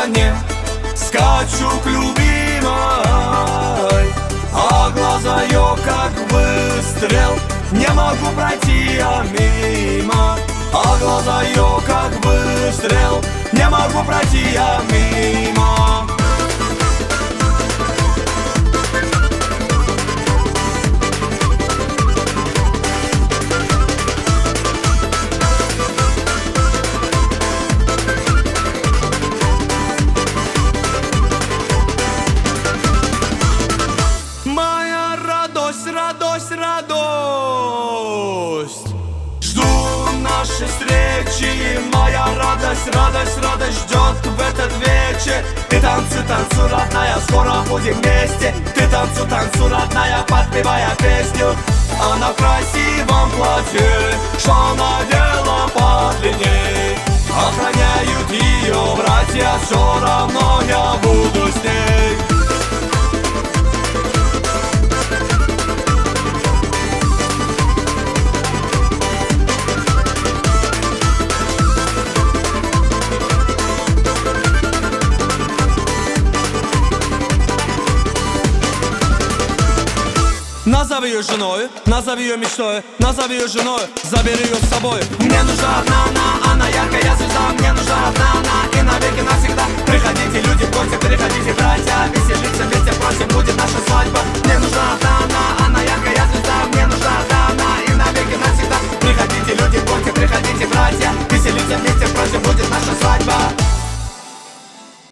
коне скачу к любимой, а глаза ее как выстрел, не могу пройти я мимо. А глаза ее как выстрел, не могу пройти я мимо. Моя радость, радость, радость, жду нашей встречи. Моя радость, радость, радость ждет в этот вечер. Ты танцуй, танцуй, родная, скоро будем вместе. Ты танцуй, танцуй, родная, подпевая песню. Она в красивом платье, что надела подлинней. Охраняют ее братья, все равно я буду с ней. Назови ее женой, назови ее мечтой, назови ее женой, забери ее с собой. Мне нужна одна она яркая звезда. Мне нужна одна она и навеки навсегда. Приходите, люди, в гости, переходите, брат.